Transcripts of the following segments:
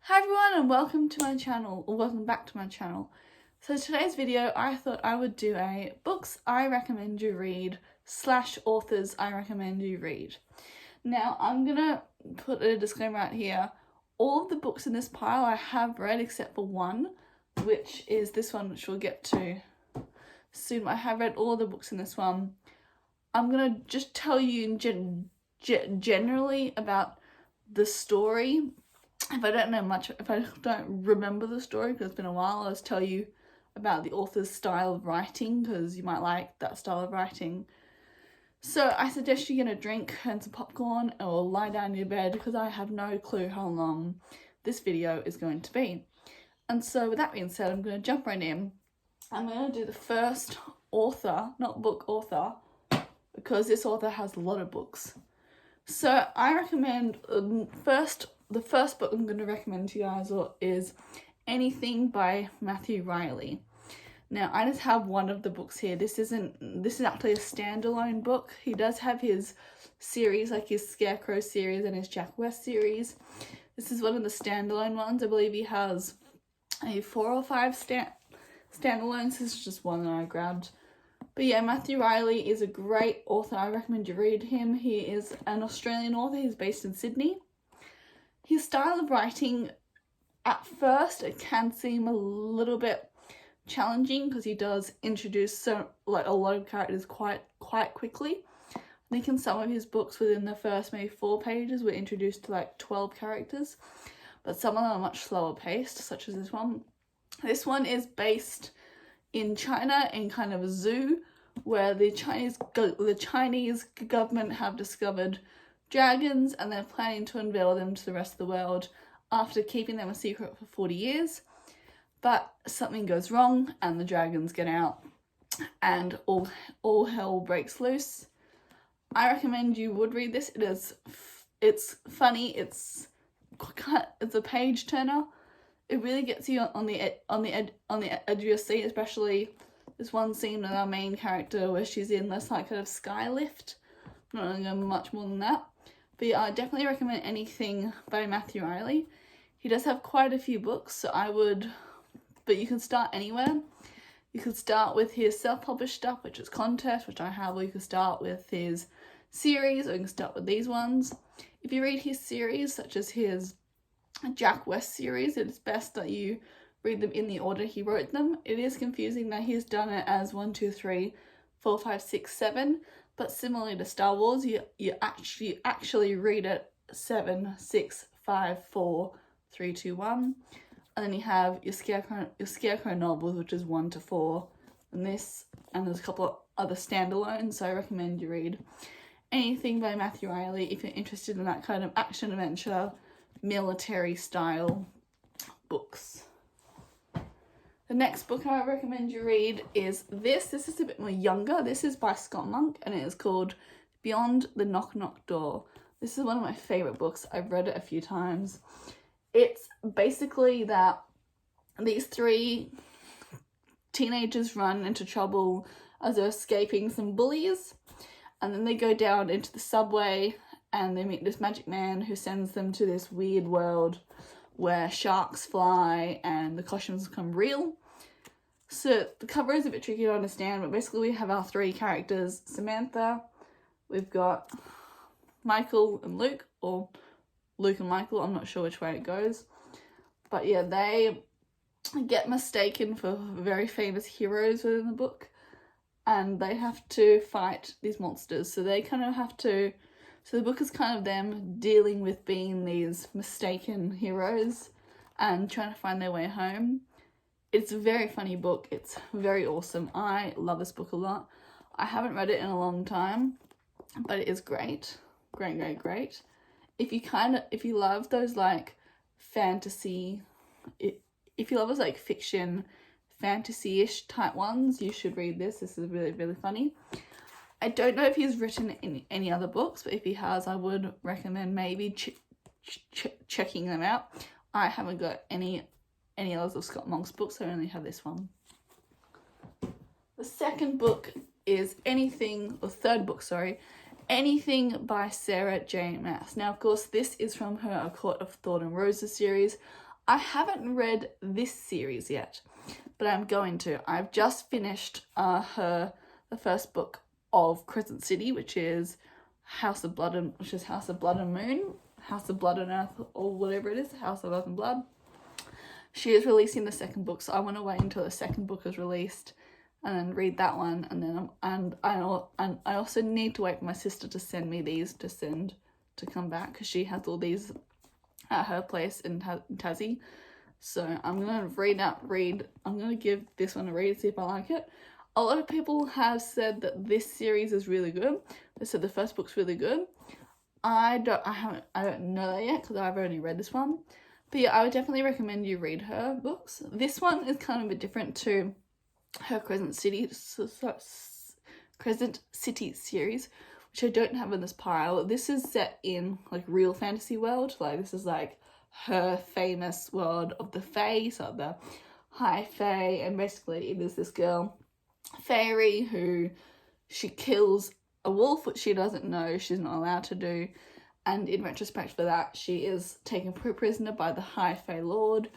Hi everyone and welcome to my channel, or welcome back to my channel. So today's video I thought I would do a books I recommend you read / authors I recommend you read. Now I'm gonna put a disclaimer out here. All of the books in this pile I have read except for one, which is this one, which we'll get to soon. I have read all the books in this one. I'm gonna just tell you generally about the story. If I don't know much, if I don't remember the story because it's been a while, I'll just tell you about the author's style of writing because you might like that style of writing. So I suggest you get a drink and some popcorn or lie down in your bed because I have no clue how long this video is going to be. And so with that being said, I'm going to jump right in. I'm going to do the first author, not book author, because this author has a lot of books. So I recommend the first book I'm going to recommend to you guys is Anything by Matthew Reilly. Now I just have one of the books here. This is actually a standalone book. He does have his series, like his Scarecrow series and his Jack West series. This is one of the standalone ones. I believe he has 4 or 5 standalones. This is just one that I grabbed. But yeah, Matthew Reilly is a great author. I recommend you read him. He is an Australian author. He's based in Sydney. His style of writing, at first, it can seem a little bit challenging because he does introduce a lot of characters quite quickly. I think in some of his books, within the first maybe 4 pages, we're introduced to like 12 characters, but some of them are much slower paced, such as this one. This one is based in China, in kind of a zoo, where the Chinese government have discovered dragons and they're planning to unveil them to the rest of the world after keeping them a secret for 40 years. But something goes wrong and the dragons get out and all hell breaks loose. I recommend you would read this. It's funny, it's a page turner. It really gets you on the edge of your seat, especially this one scene with our main character where she's in this like kind of sky lift. I'm not going to go much more than that. But yeah, I definitely recommend Anything by Matthew Reilly. He does have quite a few books, so but you can start anywhere. You could start with his self-published stuff, which is Contest, which I have, or you can start with his series, or you can start with these ones. If you read his series, such as his Jack West series, it is best that you read them in the order he wrote them. It is confusing that he's done it as 1, 2, 3, 4, 5, 6, 7, but similarly to Star Wars, you actually read it 7, 6, 5, 4, 3, 2, 1, and then you have your Scarecrow novels, which is 1 to 4, and there's a couple of other standalones. So I recommend you read Anything by Matthew Reilly if you're interested in that kind of action adventure, military style books. The next book I recommend you read is this. This is a bit more younger. This is by Scott Monk and it is called Beyond the Knock Knock Door. This is one of my favourite books. I've read it a few times. It's basically that these 3 teenagers run into trouble as they're escaping some bullies, and then they go down into the subway and they meet this magic man who sends them to this weird world where sharks fly and the costumes become real. So the cover is a bit tricky to understand, but basically we have our 3 characters. Samantha, we've got Michael and Luke, or Luke and Michael, I'm not sure which way it goes. But yeah, they get mistaken for very famous heroes within the book, and they have to fight these monsters. So they kind of have to... So the book is kind of them dealing with being these mistaken heroes and trying to find their way home. It's a very funny book. It's very awesome. I love this book a lot. I haven't read it in a long time, but it is great. Great. If you love those like fantasy, if you love those like fiction, fantasy-ish type ones, you should read this. This is really, really funny. I don't know if he's written any other books, but if he has, I would recommend maybe checking them out. I haven't got any others of Scott Monk's books, so I only have this one. The second book is third book, Anything by Sarah J Maas. Now, of course, this is from her A Court of Thorn and Roses series. I haven't read this series yet, but I'm going to. I've just finished the first book of Crescent City, which is House of Blood and Moon, House of Blood and Earth, or whatever it is, House of Earth and Blood. She is releasing the second book, so I want to wait until the second book is released and then read that one. And then I also need to wait for my sister to send me these to come back, because she has all these at her place in Tassie. So I'm gonna I'm gonna give this one a read, see if I like it. A lot of people have said that this series is really good. They said the first book's really good. I don't know that yet, because I've only read this one. But yeah, I would definitely recommend you read her books. This one is kind of a bit different to her Crescent City series, which I don't have in this pile. This is set in like real fantasy world. Like, this is like her famous world of the Fae, so the High Fae, and basically it is this girl, Fairy, who she kills a wolf, which she doesn't know she's not allowed to do. And in retrospect for that, she is taken prisoner by the High Fae Lord,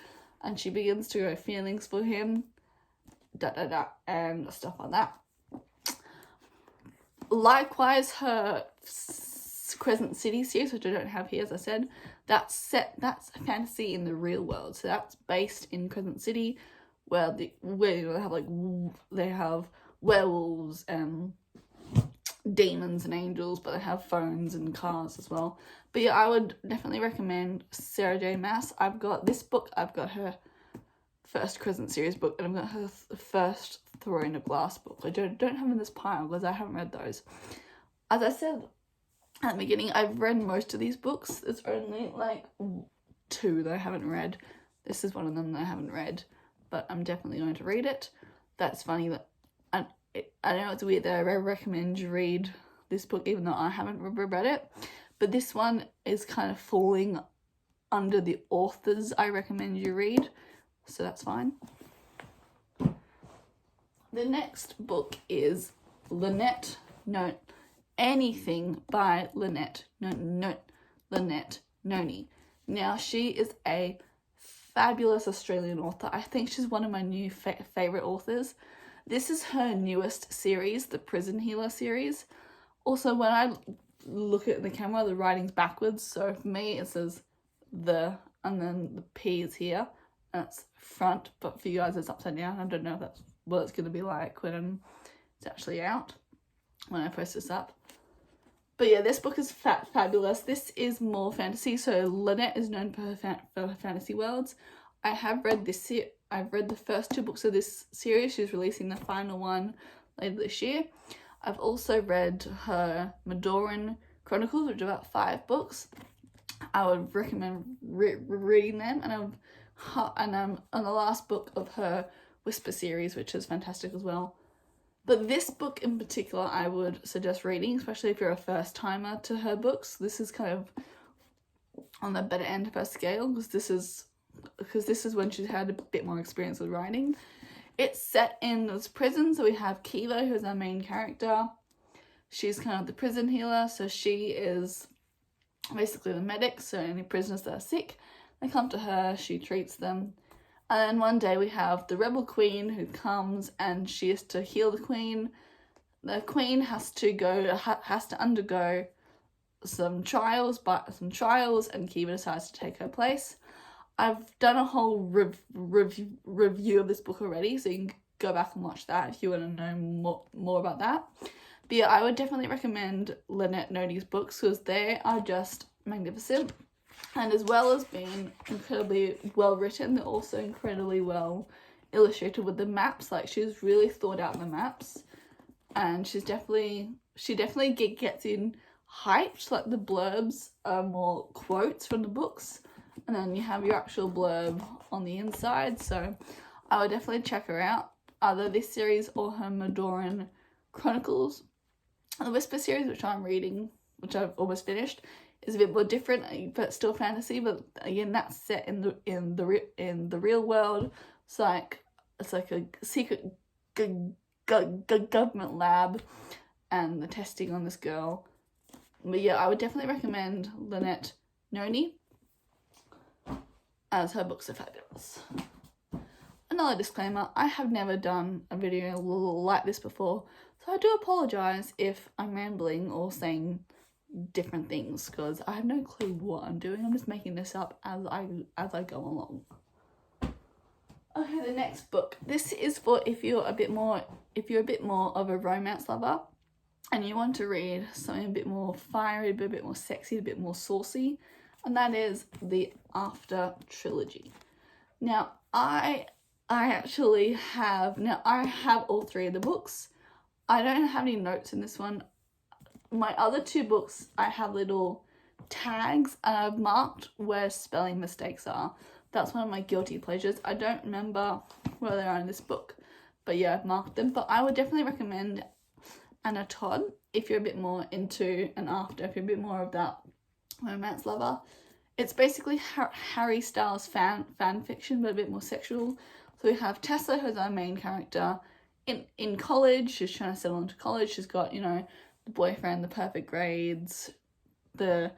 and she begins to grow feelings for him, and stuff like that. Likewise, her Crescent City series, which I don't have here, as I said, that's fantasy in the real world. So that's based in Crescent City, where they have werewolves and demons and angels, but they have phones and cars as well. But yeah, I would definitely recommend Sarah J Maas. I've got this book, I've got her first Crescent series book, and I've got her first Throne of Glass book. I don't have in this pile because I haven't read those. As I said at the beginning, I've read most of these books. There's only like 2 that I haven't read. This is one of them that I haven't read, but I'm definitely going to read it. That's funny that I know it's weird that I recommend you read this book even though I haven't read it, but this one is kind of falling under the authors I recommend you read, so that's fine. The next book is Lynette Anything by Lynette Noni. Now, she is a fabulous Australian author. I think she's one of my new favourite authors. This is her newest series, the Prison Healer series. Also, when I look at the camera, the writing's backwards. So for me, it says the, and then the P is here. And it's front, but for you guys, it's upside down. I don't know if that's what it's going to be like when it's actually out, when I post this up. But yeah, this book is fabulous. This is more fantasy. So Lynette is known for her fantasy worlds. I have read this. I've read the first 2 books of this series. She's releasing the final one later this year. I've also read her Midorin Chronicles, which are about 5 books. I would recommend reading them. And I'm on the last book of her Whisper series, which is fantastic as well. But this book in particular, I would suggest reading, especially if you're a first timer to her books. This is kind of on the better end of her scale, because this is when she's had a bit more experience with writing. It's set in this prison, so we have Kiva, who's our main character. She's kind of the prison healer, so she is basically the medic, so any prisoners that are sick, they come to her, she treats them. And then one day we have the rebel queen who comes, and she is to heal the queen. The queen has to undergo some trials, and Kiva decides to take her place. I've done a whole review of this book already, so you can go back and watch that if you want to know more about that. But yeah, I would definitely recommend Lynette Noni's books, because they are just magnificent. And as well as being incredibly well written, they're also incredibly well illustrated with the maps. Like, she's really thought out the maps, and she definitely gets in hyped. Like, the blurbs are more quotes from the books, and then you have your actual blurb on the inside. So I would definitely check her out, either this series or her Midorin Chronicles. The Whisper series, which I'm reading, which I've almost finished, is a bit more different, but still fantasy. But again, that's set in the real world. It's like a secret government lab, and the testing on this girl. But yeah, I would definitely recommend Lynette Noni. as her books are fabulous. Another disclaimer, I have never done a video like this before, so I do apologise if I'm rambling or saying different things, because I have no clue what I'm doing. I'm just making this up as I go along. Okay, the next book. This is for if you're a bit more of a romance lover and you want to read something a bit more fiery, a bit more sexy, a bit more saucy, and that is the After trilogy. Now, I actually have all three of the books. I don't have any notes in this one. My other two books, I have little tags and I've marked where spelling mistakes are. That's one of my guilty pleasures. I don't remember where they are in this book, but yeah, I've marked them. But I would definitely recommend Anna Todd if you're a bit more into an After, if you're a bit more of that romance lover. It's basically Harry Styles fan fiction, but a bit more sexual. So we have Tessa, who's our main character, in college. She's trying to settle into college. She's got, you know, the boyfriend, the perfect grades, the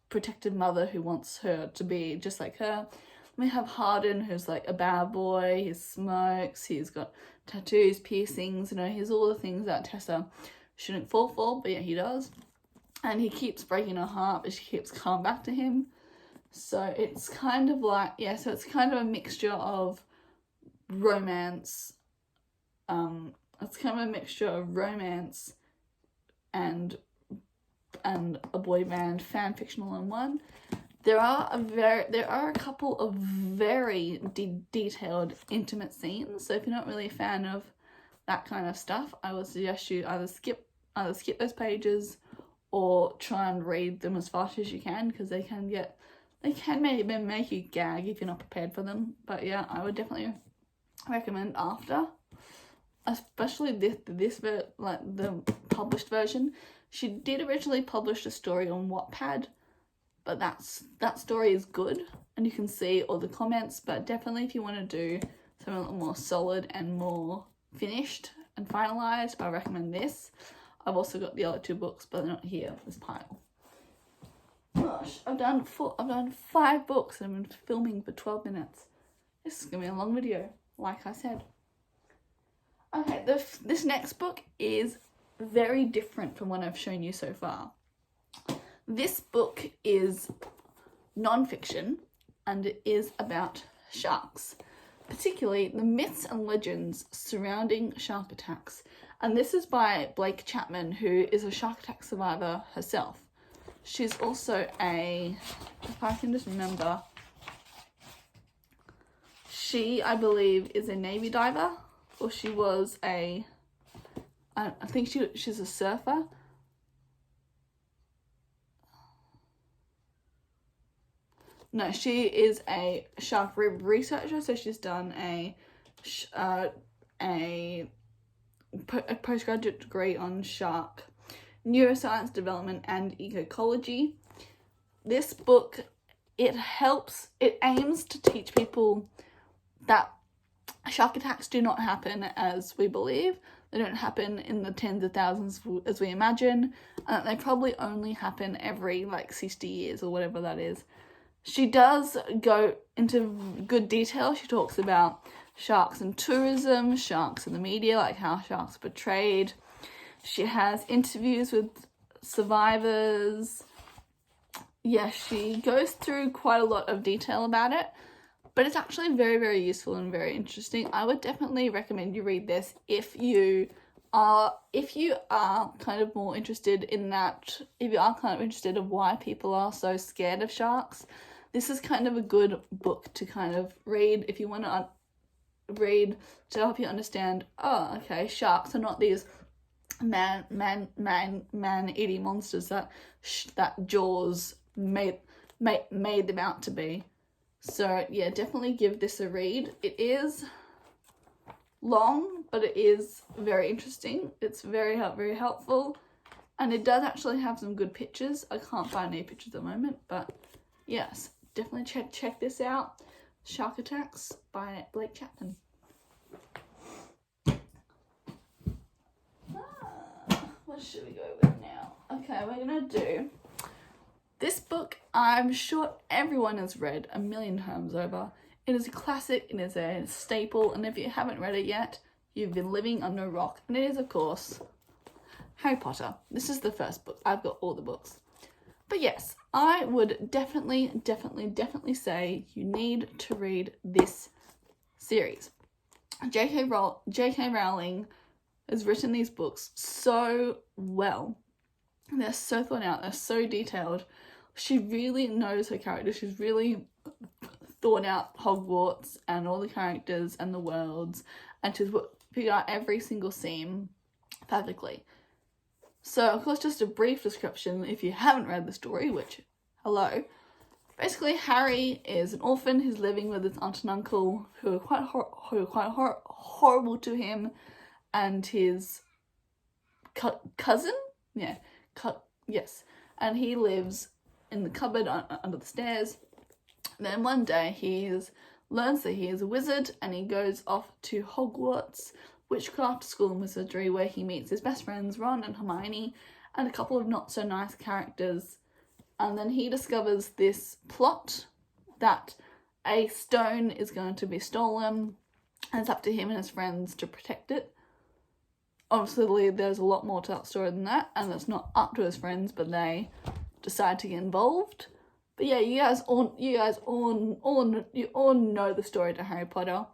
protected mother who wants her to be just like her. We have Harden, who's like a bad boy. He smokes, he's got tattoos, piercings, you know, he's all the things that Tessa shouldn't fall for, but yeah, he does. And he keeps breaking her heart, but she keeps coming back to him. So it's kind of like, yeah, so it's kind of a mixture of romance. It's kind of a mixture of romance and a boy band fan fiction all in one. There are a couple of very detailed intimate scenes. So if you're not really a fan of that kind of stuff, I would suggest you either skip those pages or try and read them as fast as you can, because they can maybe make you gag if you're not prepared for them. But yeah, I would definitely recommend After, especially the published version. She did originally publish a story on Wattpad, but that story is good and you can see all the comments. But definitely if you want to do something a little more solid and more finished and finalized, I recommend this. I've also got the other two books, but they're not here in this pile. Gosh, I've done 5 books and I've been filming for 12 minutes. This is gonna be a long video, like I said. Okay, this next book is very different from what I've shown you so far. This book is non-fiction and it is about sharks, particularly the myths and legends surrounding shark attacks. And this is by Blake Chapman, who is a shark attack survivor herself. She's also if I can just remember, she, I believe, is a Navy diver, or she was I think she's a surfer. No, she is a shark researcher, so she's done a postgraduate degree on shark neuroscience development and ecology. This book, it aims to teach people that shark attacks do not happen as we believe. They don't happen in the tens of thousands as we imagine, and they probably only happen every 60 years or whatever that is. She does go into good detail. She talks about sharks in tourism, sharks in the media, like how sharks are portrayed. She has interviews with survivors. Yeah, she goes through quite a lot of detail about it, but it's actually very, very useful and very interesting. I would definitely recommend you read this if you are kind of more interested in that, if you are kind of interested in why people are so scared of sharks. This is kind of a good book to kind of read if you want to read to help you understand, oh, okay, sharks are not these man-eating monsters that Jaws made them out to be. So yeah, definitely give this a read. It is long, but it is very interesting. It's very helpful, and it does actually have some good pictures. I can't find any pictures at the moment, but yes, definitely check this out. Shark Attacks by Blake Chapman. What should we go with now? Okay, we're gonna do This book, I'm sure everyone has read a million times over. It is a classic, it is a staple, and if you haven't read it yet, you've been living under a rock. And it is, of course, Harry Potter. This is the first book. I've got all the books. But yes, I would definitely say you need to read this series. J.K. Rowling has written these books so well. They're so thought out, they're so detailed. She really knows her characters. She's really thought out Hogwarts and all the characters and the worlds, and she's figured out every single scene perfectly. So, of course, just a brief description if you haven't read the story, which, hello. Basically, Harry is an orphan who's living with his aunt and uncle who are quite horrible to him, and his cousin? Yeah, yes. And he lives in the cupboard under the stairs. Then one day he learns that he is a wizard, and he goes off to Hogwarts Witchcraft School and Wizardry, where he meets his best friends Ron and Hermione and a couple of not so nice characters. And then he discovers this plot that a stone is going to be stolen, and it's up to him and his friends to protect it. Obviously, there's a lot more to that story than that, and it's not up to his friends, but they decide to get involved. But yeah, you guys all know the story to Harry Potter.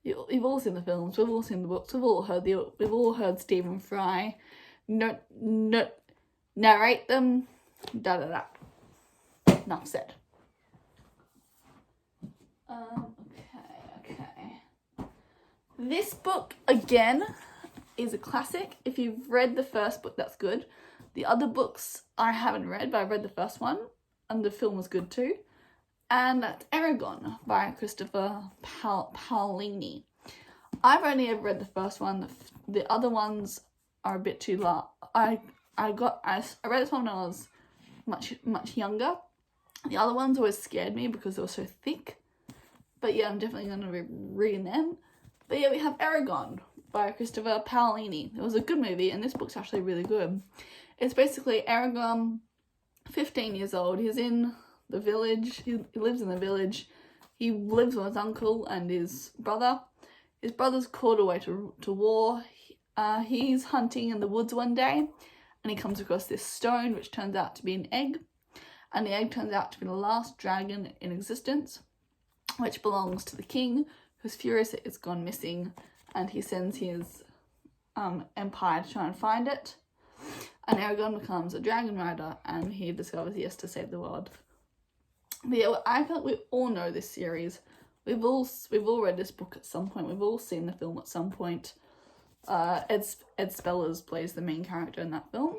You've all seen the films, we've all seen the books, we've all heard Stephen Fry narrate them. Enough said. Okay. This book again is a classic. If you've read the first book, that's good. The other books I haven't read, but I've read the first one, and the film was good too. And that's Aragon by Christopher Paolini. I've only ever read the first one. The other ones are a bit too long. I read this one when I was much younger. The other ones always scared me because they were so thick. But yeah, I'm definitely going to be reading them. But yeah, we have Aragon by Christopher Paolini. It was a good movie, and this book's actually really good. It's basically Aragon, 15 years old. He's in the village. He lives in the village. He lives with his uncle and his brother. His brother's called away to war. He's hunting in the woods one day, and he comes across this stone, which turns out to be an egg. And the egg turns out to be the last dragon in existence, which belongs to the king, who's furious that it's gone missing, and he sends his empire to try and find it. And Aragon becomes a dragon rider, and he discovers he has to save the world. But yeah, I feel like we all know this series. We've all read this book at some point. We've all seen the film at some point. Ed Spellers plays the main character in that film.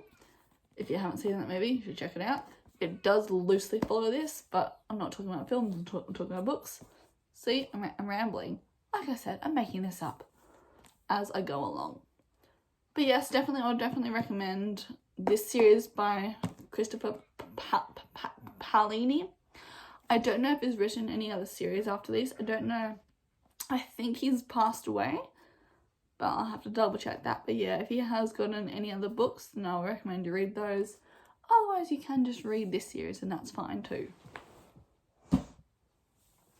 If you haven't seen that movie, you should check it out. It does loosely follow this, but I'm not talking about films, I'm talking about books. See, I'm rambling. Like I said, I'm making this up as I go along. But yes, I would definitely recommend this series by Christopher Paolini. I don't know if he's written any other series after these. I don't know. I think he's passed away, but I'll have to double check that. But yeah, if he has gotten any other books, then I'll recommend you read those. Otherwise, you can just read this series, and that's fine too.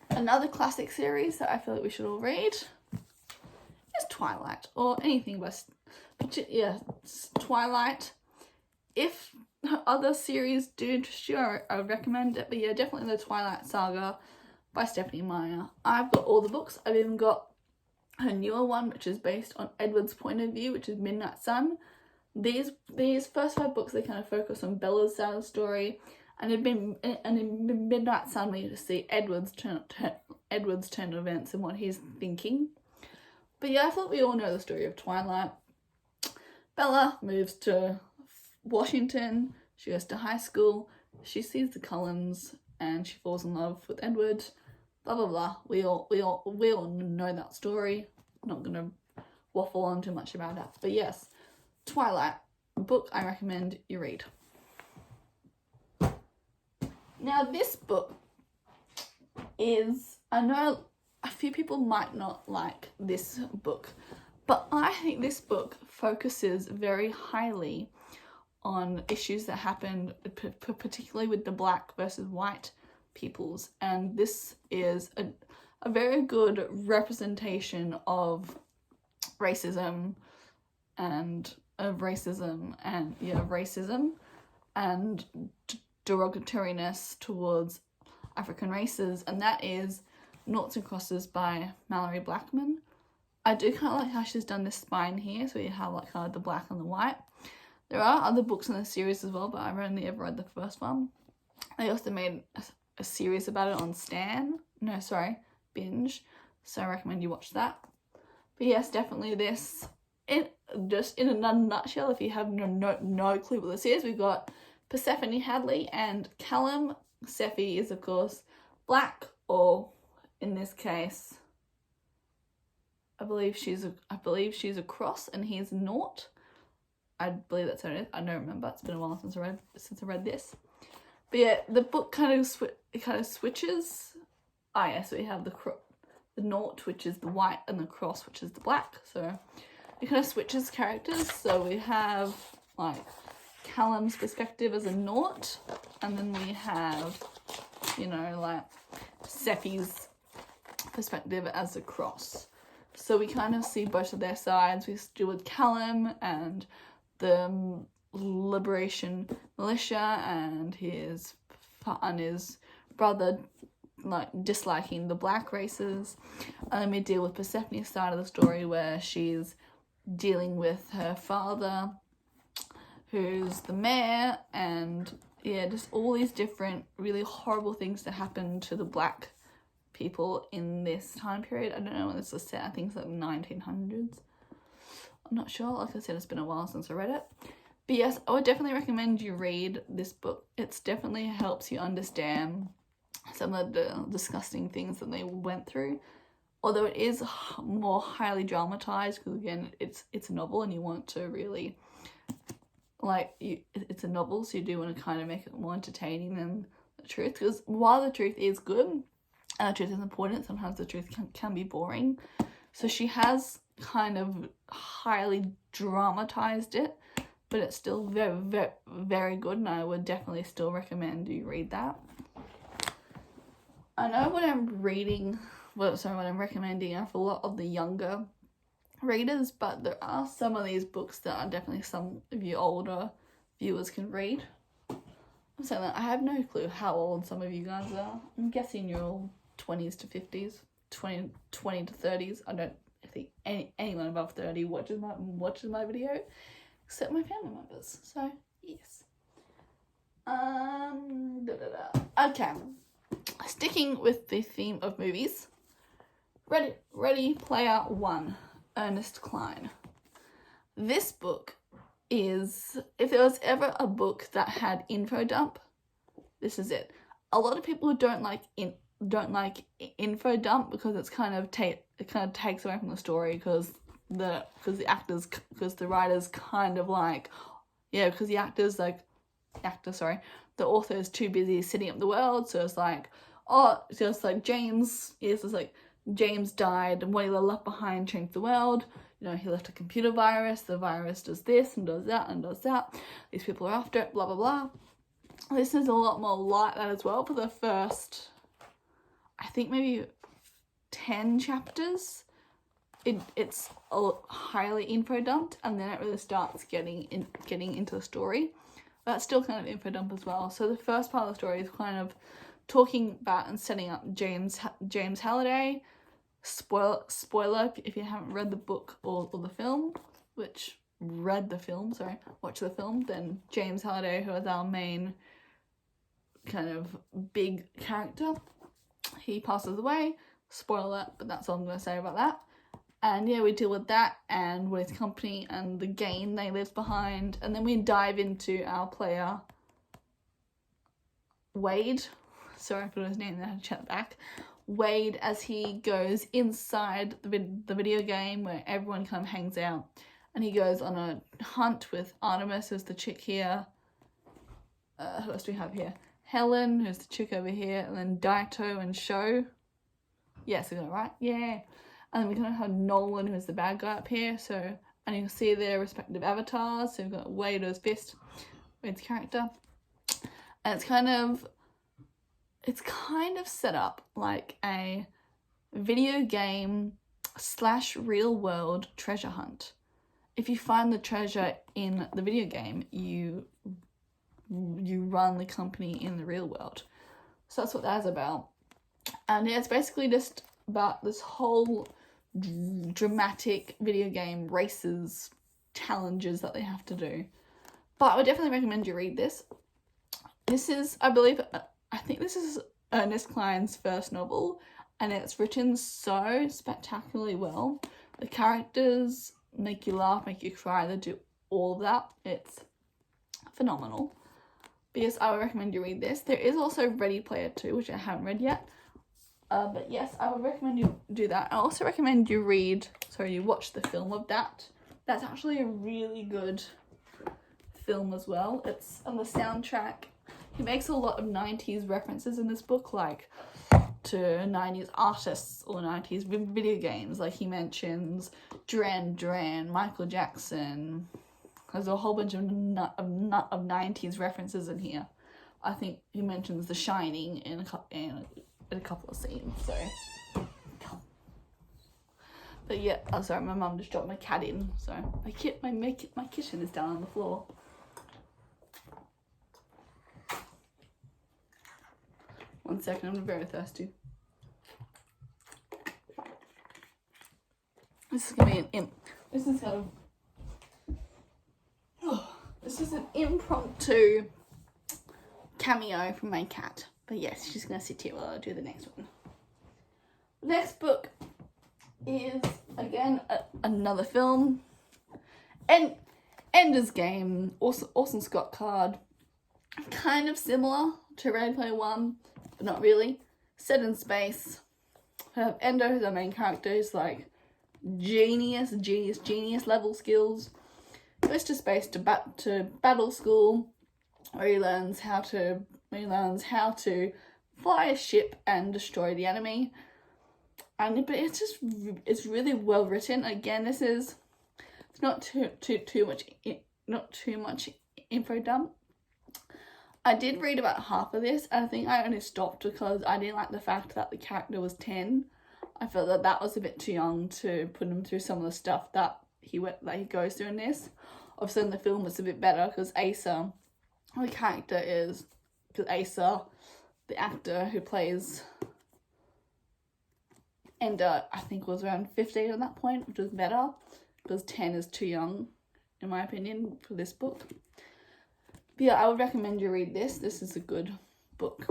Another classic series that I feel like we should all read is Twilight, or anything by, Twilight. If other series do interest you, I would recommend it. But yeah, definitely the Twilight Saga by Stephanie Meyer. I've got all the books. I've even got her newer one, which is based on Edward's point of view, which is Midnight Sun. These first 5 books, they kind of focus on Bella's side of the story, and in Midnight Sun we see Edward's turn of events and what he's thinking. But yeah, I thought we all know the story of Twilight. Bella moves to Washington. She goes to high school. She sees the Cullens and she falls in love with Edward. Blah blah blah. We all know that story. I'm not gonna waffle on too much about that. But yes, Twilight, a book I recommend you read. Now this book is, I know a few people might not like this book, but I think this book focuses very highly on issues that happened, particularly with the black versus white peoples. And this is a very good representation of racism and derogatoriness towards African races, and that is Naughts and Crosses by Mallory Blackman. I do kind of like how she's done this spine here, so you have like kind of the black and the white. There are other books in the series as well, but I've only ever read the first one. They also made a series about it on Binge, so I recommend you watch that. But yes, definitely this. Just in a nutshell, if you have no clue what this is, we've got Persephone Hadley and Callum. Sephi is, of course, black, or in this case, I believe she's a cross, and he's naught. I believe that's what it is. I don't remember. It's been a while since I read this. But yeah, the book kind of switches. So we have the naught, which is the white, and the cross, which is the black. So it kind of switches characters. So we have like Callum's perspective as a naught, and then we have, like Sephi's perspective as a cross. So we kind of see both of their sides. We do with Callum and the Liberation Militia and his brother like disliking the black races, and then we deal with Persephone's side of the story where she's dealing with her father, who's the mayor, and yeah, just all these different really horrible things that happened to the black people in this time period. I don't know when this was set. I think it's like the 1900s. I'm not sure. Like I said, it's been a while since I read it. But yes, I would definitely recommend you read this book. It definitely helps you understand some of the disgusting things that they went through. Although it is more highly dramatized, because again, it's a novel, and you want to really it's a novel, so you do want to kind of make it more entertaining than the truth. Because while the truth is good and the truth is important, sometimes the truth can be boring. So she has kind of highly dramatized it, but it's still very, very, very good, and I would definitely still recommend you read that. I know what I'm recommending are for a lot of the younger readers, but there are some of these books that are definitely some of you older viewers can read. I'm saying that I have no clue how old some of you guys are. I'm guessing you're all 20s to 50s, 20 to 30s. I don't think anyone above 30 watches my video, except my family members. So yes. Okay. Sticking with the theme of movies. Ready Player One. Ernest Cline. This book is, if there was ever a book that had info dump, this is it. A lot of people don't like info dump because it kind of takes away from the story, because the writers kind of like, because the author is too busy setting up the world, so it's like, James died, and what he left behind changed the world. He left a computer virus. The virus does this and does that and does that. These people are after it, blah, blah, blah. This is a lot more like that as well for the first, I think maybe 10 chapters. It's highly info dumped, and then it really starts getting into the story. That's still kind of info dump as well. So the first part of the story is kind of talking about and setting up James Halliday. Spoiler if you haven't read the book or the film, watch the film, then James Halliday, who is our main kind of big character, he passes away. Spoiler, but that's all I'm going to say about that. And yeah, we deal with that and with his company and the game they leave behind, and then we dive into our player Wade. Sorry, I put his name there, I had to check back. Wade, as he goes inside the video game where everyone kind of hangs out, and he goes on a hunt with Artemis, who's the chick here. Who else do we have here? Helen, who's the chick over here, and then Daito and Sho. Yes, is that right? Yeah. And then we kind of have Nolan, who's the bad guy up here. So, and you can see their respective avatars. So we've got Wade as Fist, Raid's character. And it's kind of set up like a video game / real world treasure hunt. If you find the treasure in the video game, you run the company in the real world. So that's what that's about. And yeah, it's basically just about this whole dramatic video game races, challenges that they have to do. But I would definitely recommend you read this. This is, I think this is Ernest Cline's first novel, and it's written so spectacularly well. The characters make you laugh, make you cry, they do all of that. It's phenomenal. But yes, I would recommend you read this. There is also Ready Player 2, which I haven't read yet. But yes, I would recommend you do that. I also recommend you you watch the film of that. That's actually a really good film as well. It's on the soundtrack. He makes a lot of 90s references in this book, like to 90s artists or 90s video games. Like he mentions Duran Duran, Michael Jackson. There's a whole bunch of 90s references in here. I think he mentions The Shining in a couple of scenes. So, but yeah, oh sorry, my mum just dropped my cat in. So my kitchen is down on the floor. One second, I'm very thirsty. This is gonna be this is an impromptu cameo from my cat. But yes, she's gonna sit here while I do the next one. The next book is again another film. Ender's Game, Orson Scott Card, kind of similar to Ready Player One, but not really. Set in space. We have Ender, who's our main character, who's like genius level skills. Goes to space to battle school, where he learns how to fly a ship and destroy the enemy. But it's really well written. Again, it's not too much info dump. I did read about half of this, and I think I only stopped because I didn't like the fact that the character was 10. I felt that was a bit too young to put him through some of the stuff that he goes through in this. Obviously in the film it's a bit better because Asa, the actor who plays Ender, I think was around 15 at that point, which was better because 10 is too young, in my opinion, for this book. But yeah, I would recommend you read this. This is a good book.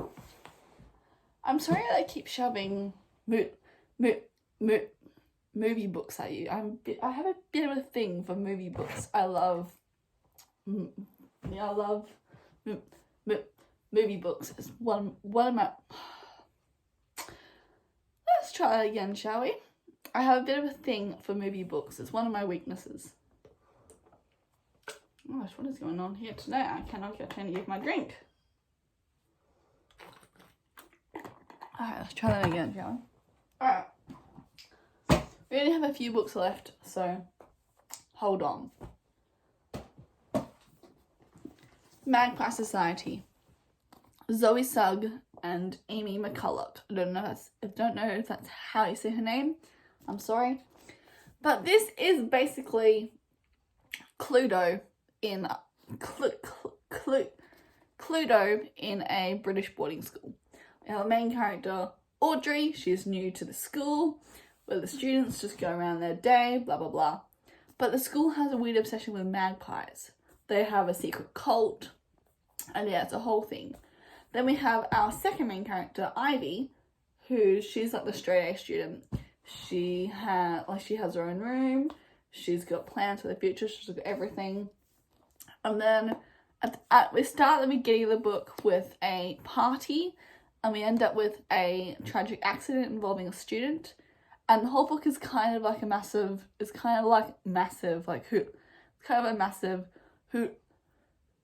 I'm sorry that I keep shoving movie books at you. I have a bit of a thing for movie books. I love movie books. It's one of my. Let's try it again, shall we? I have a bit of a thing for movie books. It's one of my weaknesses. Gosh, what is going on here today? I cannot get any of my drink. Alright, let's try that again, shall we? Alright. We only have a few books left, so hold on. Magpie Society. Zoe Sugg and Amy McCulloch. I don't know if that's how you say her name. I'm sorry. But this is basically Cluedo in a British boarding school. We have our main character, Audrey. She's new to the school, where the students just go around their day, blah, blah, blah. But the school has a weird obsession with magpies. They have a secret cult, and yeah, it's a whole thing. Then we have our second main character, Ivy, she's like the straight A student. She has her own room. She's got plans for the future. She's got everything. And then we start at the beginning of the book with a party, and we end up with a tragic accident involving a student. And the whole book is kind of like a massive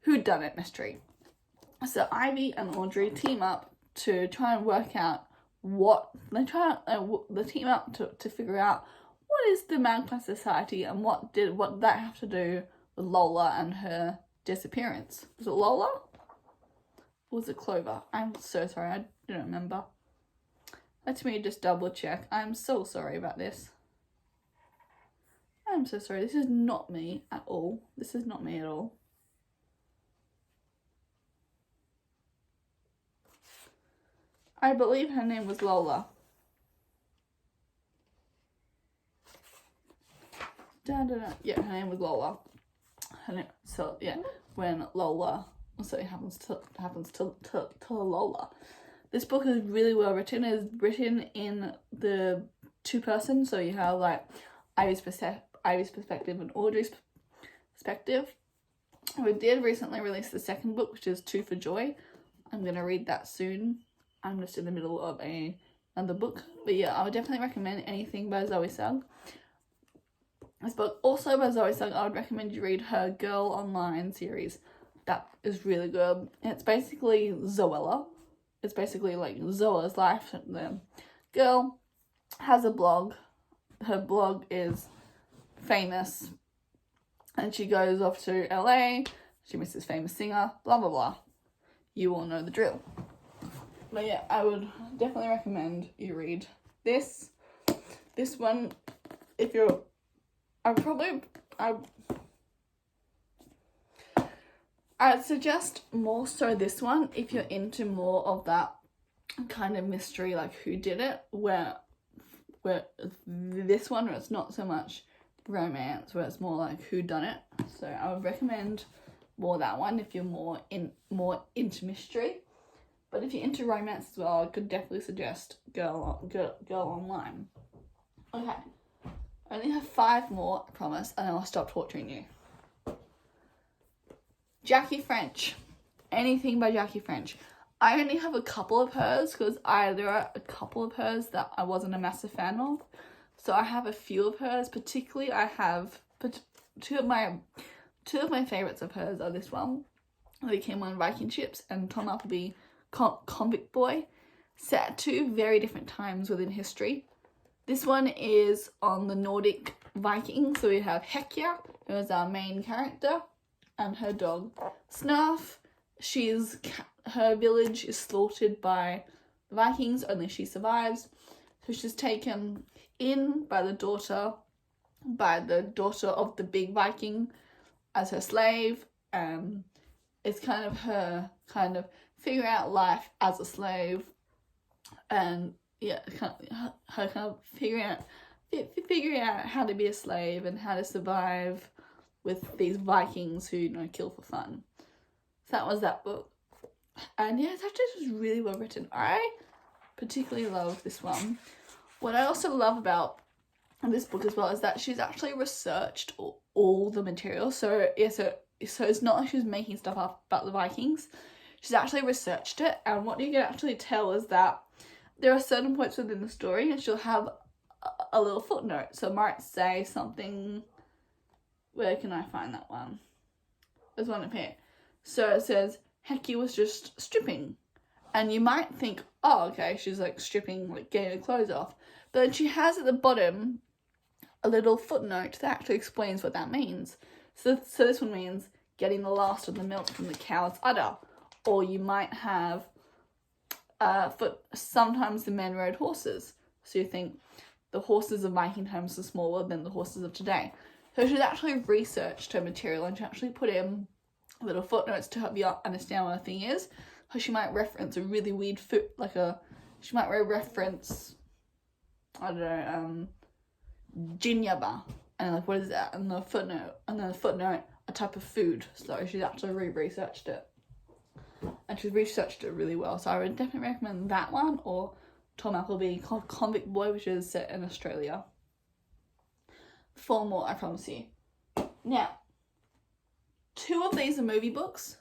whodunit mystery. So Ivy and Audrey team up to try and work out to figure out what is the Magpie Society and what did that have to do with Lola and her disappearance. Was it Lola? Or was it Clover? I'm so sorry, I don't remember. Let me just double check. I'm so sorry about this. I'm so sorry. This is not me at all. This is not me at all. I believe her name was Lola. Yeah, her name was Lola. So yeah, when Lola, so it happens to Lola. This book is really well written. It's written in the two person, so you have like Ivy's perspective and Audrey's perspective. We did recently release the second book, which is Two for Joy. I'm gonna read that soon. I'm just in the middle of another book, but yeah, I would definitely recommend anything by Zoe Sugg. This book also by Zoe Sugg, I would recommend you read her Girl Online series. That is really good. It's basically Zoella. It's basically like Zoella's life. The girl has a blog. Her blog is famous. And she goes off to LA. She meets this famous singer. Blah, blah, blah. You all know the drill. But yeah, I would definitely recommend you read this. This one, if you're... I'd suggest more so this one if you're into more of that kind of mystery, like who did it, where this one, where it's not so much romance, where it's more like who done it. So I would recommend more that one if you're more into mystery. But if you're into romance as well, I could definitely suggest Girl Online. Okay. I only have 5 more, I promise, and then I'll stop torturing you. Jackie French. Anything by Jackie French. I only have a couple of hers because there are a couple of hers that I wasn't a massive fan of. So I have a few of hers. Particularly, I have two of my favorites of hers are this one. They came on Viking ships and Tom Appleby, Convict Boy, set at 2 very different times within history. This one is on the Nordic Vikings. So we have Hekia, who is our main character, and her dog Snarf. Her village is slaughtered by the Vikings, only she survives. So she's taken in by the daughter of the big Viking as her slave. It's kind of her figuring out life as a slave, and yeah, her kind of figuring out how to be a slave and how to survive with these Vikings who kill for fun. So that was that book, and yeah, it's actually just really well written. I particularly love this one. What I also love about this book as well is that she's actually researched all the material. So yeah, so it's not like she's making stuff up about the Vikings. She's actually researched it, and what you can actually tell is that there are certain points within the story and she'll have a little footnote. So it might say something, where can I find that one? There's one up here. So it says, Heki was just stripping. And you might think, oh, okay, she's like stripping, like getting her clothes off. But then she has at the bottom a little footnote that actually explains what that means. So this one means getting the last of the milk from the cow's udder. Or you might have, sometimes the men rode horses. So you think the horses of Viking times are smaller than the horses of today. So she's actually researched her material and she actually put in little footnotes to help you understand what the thing is. So she might reference a really weird food, she might reference, I don't know, Jinyaba. And like, what is that? And the footnote, a type of food. So she's actually researched it. And she's researched it really well. So I would definitely recommend that one, or Tom Appleby, Convict Boy, which is set in Australia. 4 more, I promise you. Now, 2 of these are movie books,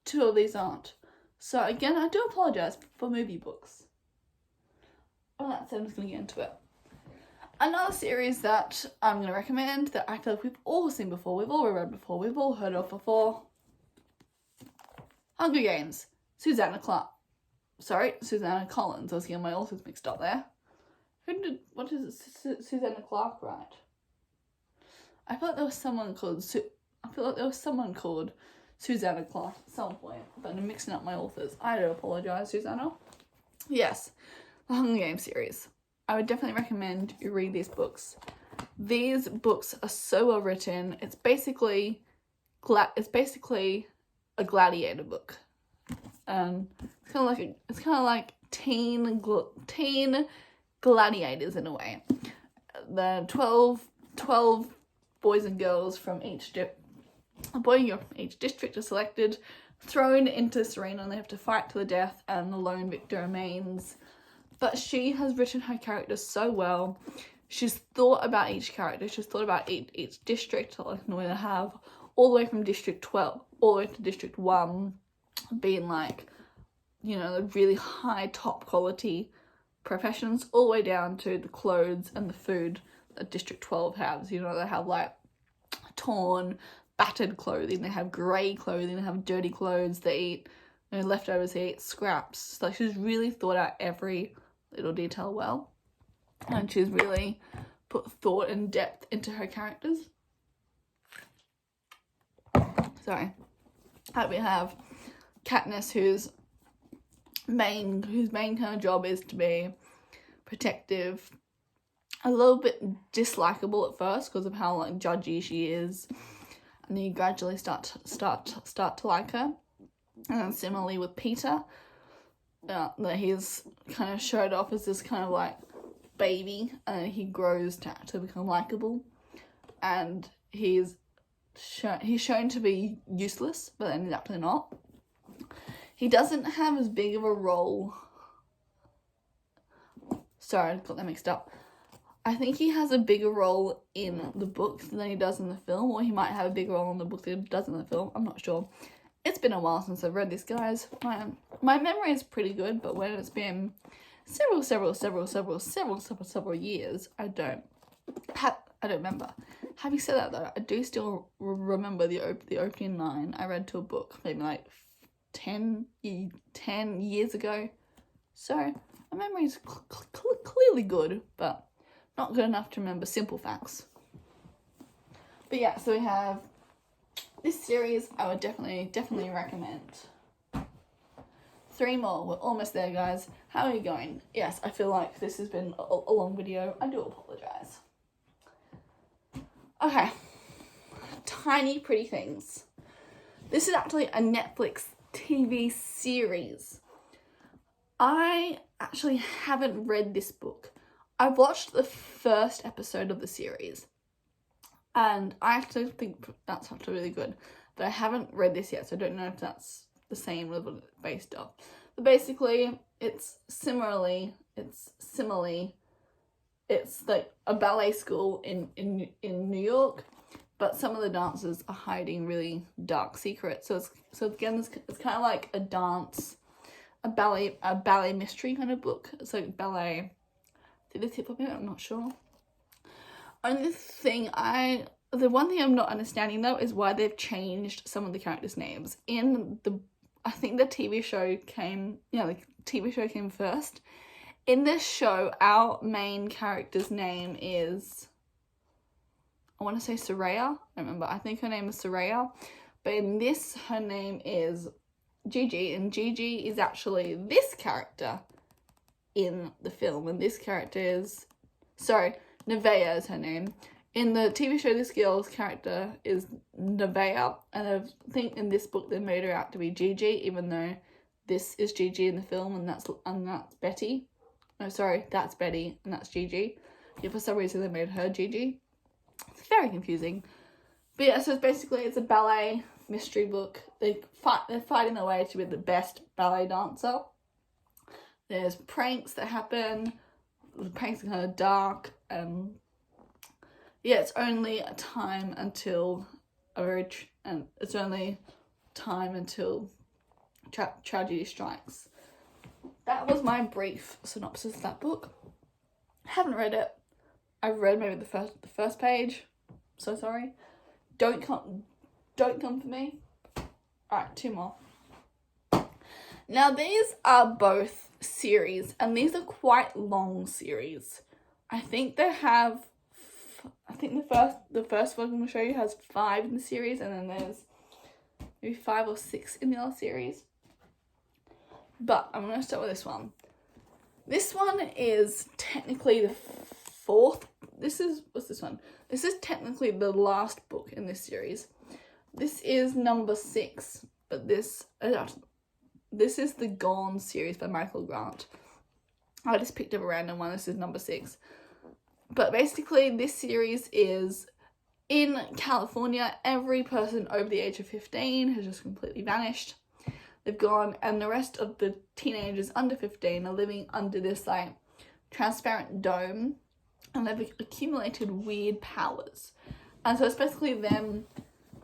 2 of these aren't. So again, I do apologise for movie books. Well, that's it, I'm just going to get into it. Another series that I'm going to recommend that I feel like we've all seen before, we've all read before, we've all heard of before. Hunger Games. Susanna Collins. I was getting my authors mixed up there. What is it? Susanna Clark, right? I feel like there was someone called Susanna class at some point, but I'm mixing up my authors. I do apologise, Susanna. Yes, the Hunger Games series. I would definitely recommend you read these books. These books are so well written. It's basically a gladiator book. It's kind of like teen gladiators in a way. The 12 boys and girls from each district are selected, thrown into this arena, and they have to fight to the death, and the lone victor remains. But she has written her characters so well. She's thought about each character. She's thought about each district, like the way they have, all the way from District 12, all the way to District 1, being like, you know, the really high top quality professions, all the way down to the clothes and the food that District 12 has. You know, they have like torn, battered clothing, they have grey clothing, they have dirty clothes, they eat, you know, leftovers, they eat scraps. So she's really thought out every little detail well, and she's really put thought and depth into her characters. So we have Katniss, whose main kind of job is to be protective, a little bit dislikable at first because of how like judgy she is, and then you gradually start to like her. And then similarly with Peter, that he's kind of showed off as this kind of like baby, and he grows to become likable, and he's shown to be useless, but then he's actually not. He doesn't have as big of a role. Sorry, I got that mixed up. I think he has a bigger role in the books than he does in the film, or he might have a bigger role in the book than he does in the film. I'm not sure. It's been a while since I've read this, guys. My memory is pretty good, but when it's been several years, I don't remember. Having said that, though, I do still remember the opening line I read to a book maybe like 10 years ago. So my memory is clearly good, but not good enough to remember simple facts. But yeah, so we have this series. I would definitely recommend. 3 more. We're almost there, guys. How are you going? Yes, I feel like this has been a long video. I do apologise. Okay. Tiny Pretty Things. This is actually a Netflix TV series. I actually haven't read this book. I watched the first episode of the series, and I actually think that's actually really good. But I haven't read this yet, so I don't know if that's the same as what it's based off. But basically, it's like a ballet school in New York, but some of the dancers are hiding really dark secrets. So again, it's kind of like a ballet mystery kind of book. It's like ballet. Did this hit for me? I'm not sure. The one thing I'm not understanding though is why they've changed some of the characters' names. I think the TV show came first. In this show, our main character's name is, I want to say Soraya. I don't remember. I think her name is Soraya. But in this, her name is Gigi. And Gigi is actually this character in the film. And this character is, Nevaeh is her name. In the TV show, this girl's character is Nevaeh. And I think in this book, they made her out to be Gigi, even though this is Gigi in the film, and that's Betty. No, sorry, that's Betty, and that's Gigi. Yeah, for some reason they made her Gigi. It's very confusing. But yeah, so it's a ballet mystery book. They're fighting their way to be the best ballet dancer. There's pranks that happen. The pranks are kind of dark. Yeah, it's only time until tragedy strikes. That was my brief synopsis of that book. I haven't read it. I've read maybe the first page. So sorry. Don't come for me. Alright, 2 more. Now these are both series, and these are quite long series. I think the first one I'm going to show you has 5 in the series, and then there's maybe 5 or 6 in the other series. But I'm going to start with this one. This one is technically the 4th. What's this one? This is technically the last book in this series. This is number 6, but this is the Gone series by Michael Grant. I just picked up a random one. This is number 6. But basically, this series is in California. Every person over the age of 15 has just completely vanished. They've gone, and the rest of the teenagers under 15 are living under this like transparent dome, and they've accumulated weird powers. And so it's basically them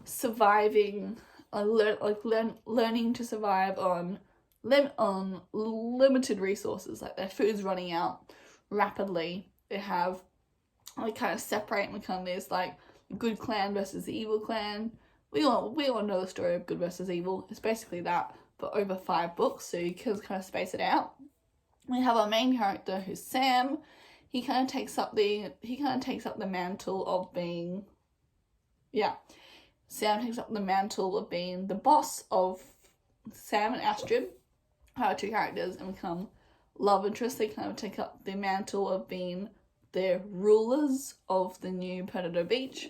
surviving, learning to survive on limited resources. Like their food's running out rapidly. They kind of separate and become this like good clan versus the evil clan. We all know the story of good versus evil. It's basically that, but over 5 books, so you can kind of space it out. We have our main character who's Sam. He kind of takes up the mantle of being, Sam takes up the mantle of being the boss of Sam and Astrid, our 2 characters, and become love interests. They kind of take up the mantle of being the rulers of the new Perdido Beach,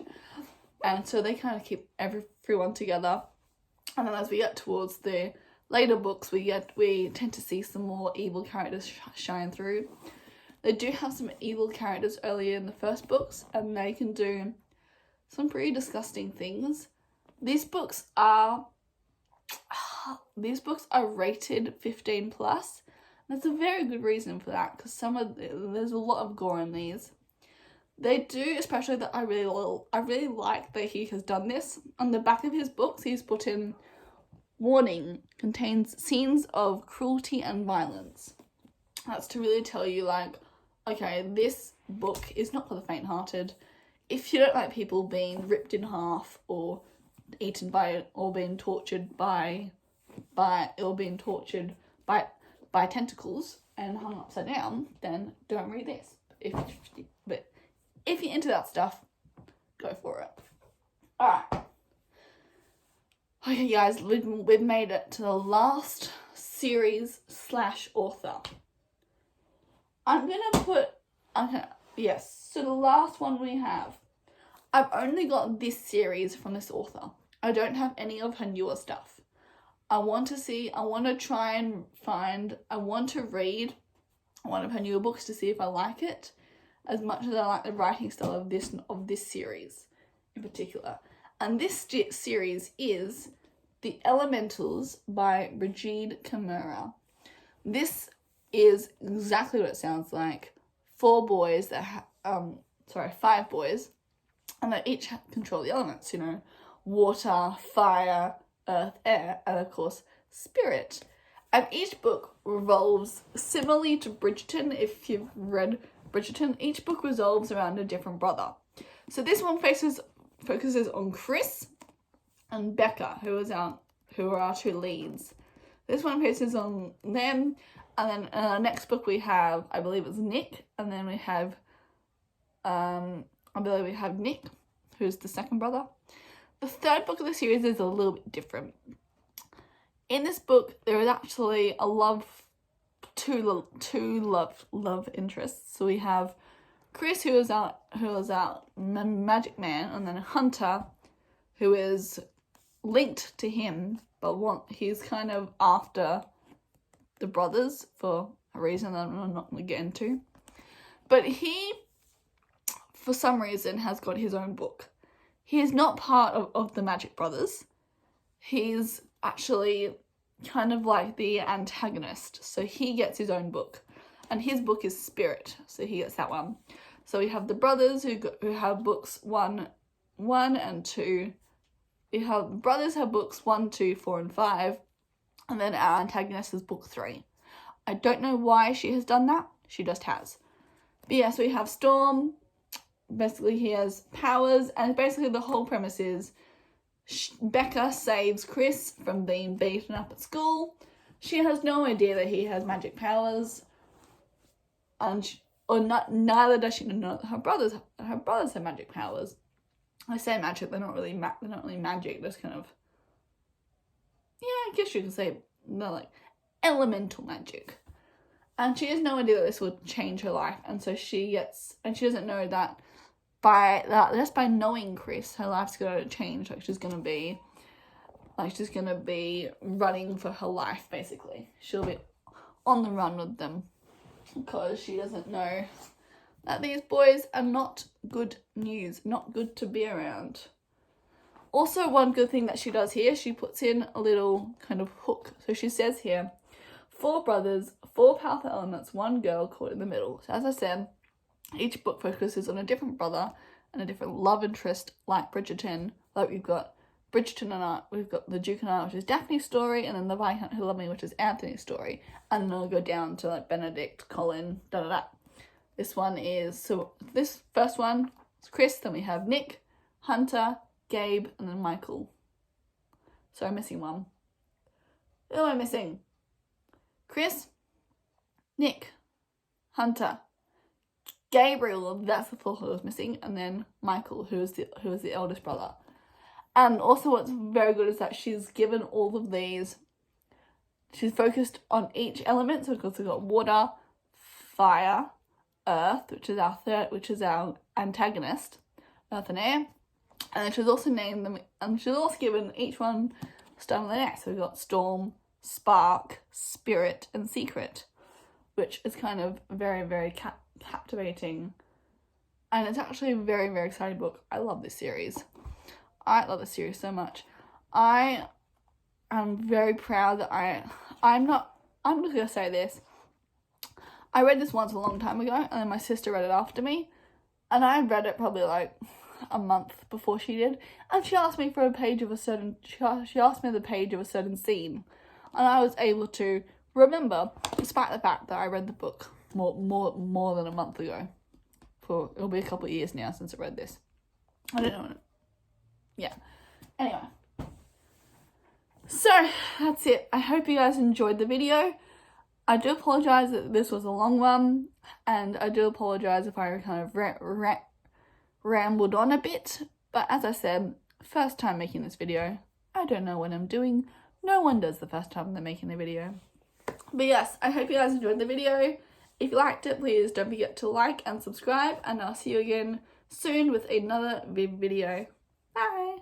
and so they kind of keep everyone together. And then as we get towards the later books, we tend to see some more evil characters shine through. They do have some evil characters earlier in the first books, and they can do some pretty disgusting things. These books are rated 15 plus. There's a very good reason for that, because there's a lot of gore in these. They do, especially that I really like that he has done this. On the back of his books, he's put in warning, contains scenes of cruelty and violence. That's to really tell you, like, okay, this book is not for the faint-hearted. If you don't like people being ripped in half or eaten by, or being tortured by tentacles and hung upside down, then don't read this. But if you're into that stuff, go for it. Alright. Okay, guys, we've made it to the last series / author. So the last one we have. I've only got this series from this author. I don't have any of her newer stuff. I want to read one of her newer books to see if I like it, as much as I like the writing style of this series in particular. And this series is The Elementals by Rajid Kamura. This is exactly what it sounds like. 5 boys, and they each control the elements, water, fire, earth, air, and of course, spirit. And each book revolves, similarly to Bridgerton, if you've read Bridgerton, each book revolves around a different brother. So this one focuses on Chris and Becca, who are our 2 leads. This one focuses on them, and then in our next book we have, I believe it's Nick, and then we have, Nick, who's the second brother. The 3rd book of the series is a little bit different. In this book, there is actually two love interests. So we have Chris, who is our magic man, and then Hunter, who is linked to him, but he's kind of after the brothers for a reason that I'm not going to get into. But he, for some reason, has got his own book. He is not part of the Magic Brothers. He's actually kind of like the antagonist. So he gets his own book. And his book is Spirit. So he gets that one. So we have the brothers who have books 1 and 2. Brothers have books 1, 2, 4, and 5. And then our antagonist is book 3. I don't know why she has done that. She just has. But yeah, so we have Storm. Basically, he has powers, and basically the whole premise is Becca saves Chris from being beaten up at school. She has no idea that he has magic powers, neither does she know that her brothers have magic powers. I say magic; they're not really magic. They're kind of I guess you could say, no, like, elemental magic. And she has no idea that this would change her life, and so she doesn't know that just by knowing Chris, her life's gonna change. Like, she's gonna be running for her life, basically. She'll be on the run with them, because she doesn't know that these boys are not good news, not good to be around. Also, one good thing that she does here, she puts in a little kind of hook. So she says here, 4 brothers, 4 powerful elements, 1 girl caught in the middle. So as I said, each book focuses on a different brother and a different love interest, like Bridgerton. Like we've got Bridgerton and I, we've got the Duke and I, which is Daphne's story, and then the Viscount Who Loved Me, which is Anthony's story. And then I'll go down to like Benedict, Colin, da-da-da. This first one is Chris, then we have Nick, Hunter, Gabe, and then Michael. So I'm missing one. Who am I missing? Chris, Nick, Hunter, Gabriel, that's the 4th who was missing, and then Michael, who is the eldest brother. And also what's very good is that she's given all of these, she's focused on each element. So we've also got water, fire, earth, which is our antagonist, earth and air. And then she's also named them, and she's also given each one starting with an S. So we've got storm, spark, spirit, and secret, which is kind of very, very captivating. And it's actually a very, very exciting book. I love this series. I love this series so much. I am very proud that I'm just going to say this. I read this once a long time ago, and then my sister read it after me. And I read it probably like a month before she did. And she asked me for a page of a certain, she asked me the page of a certain scene. And I was able to remember, despite the fact that I read the book more than a month ago. It'll be a couple of years now since I read this. I don't know. Yeah. Anyway. So, that's it. I hope you guys enjoyed the video. I do apologise that this was a long one. And I do apologise if I kind of rambled on a bit. But as I said, first time making this video. I don't know what I'm doing. No one does the first time they're making a video. But yes, I hope you guys enjoyed the video. If you liked it, please don't forget to like and subscribe. And I'll see you again soon with another video. Bye!